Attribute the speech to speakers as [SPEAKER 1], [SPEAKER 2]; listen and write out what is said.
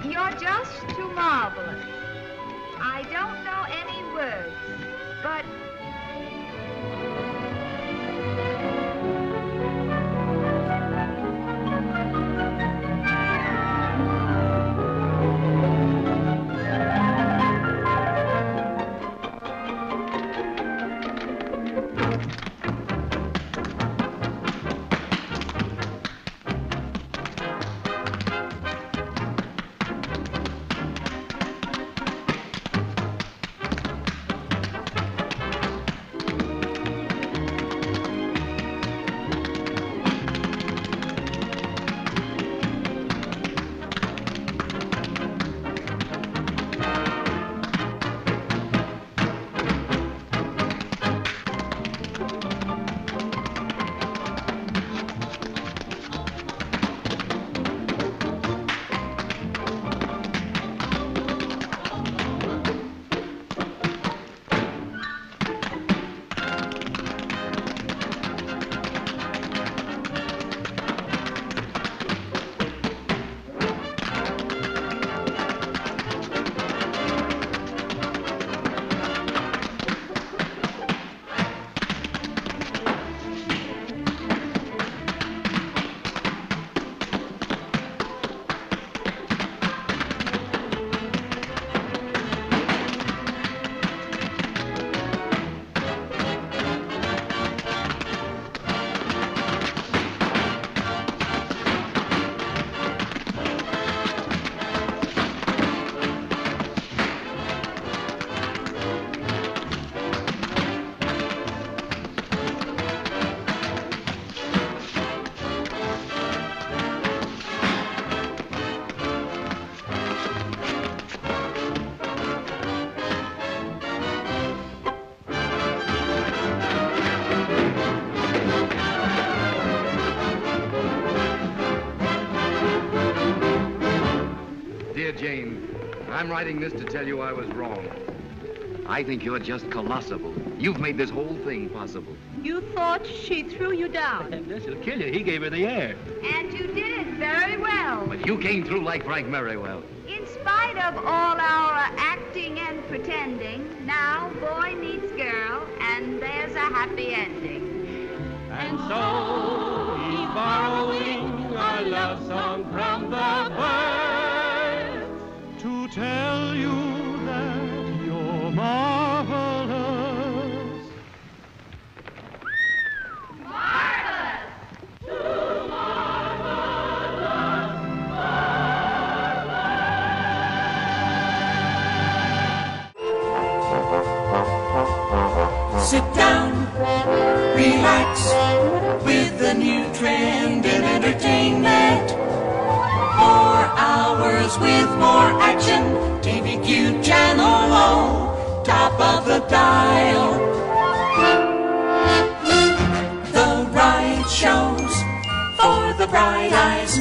[SPEAKER 1] You're just too marvelous. I don't know any words, but...
[SPEAKER 2] I'm writing this to tell you I was wrong. I think you're just colossal. You've made this whole thing possible.
[SPEAKER 3] You thought she threw you down.
[SPEAKER 4] This'll kill you. He gave her the air.
[SPEAKER 1] And you did it very well.
[SPEAKER 2] But you came through like Frank Merriwell.
[SPEAKER 1] In spite of all our acting and pretending, now boy meets girl, and there's a happy ending.
[SPEAKER 5] And so he's borrowing a love song from the birds to tell you that you're marvelous.
[SPEAKER 1] Marvelous!
[SPEAKER 5] Too marvelous, marvelous.
[SPEAKER 6] Sit down, relax, with the new trend in entertainment. 4 hours with more action, TVQ Channel O, top of the dial. The right shows for the bright eyes.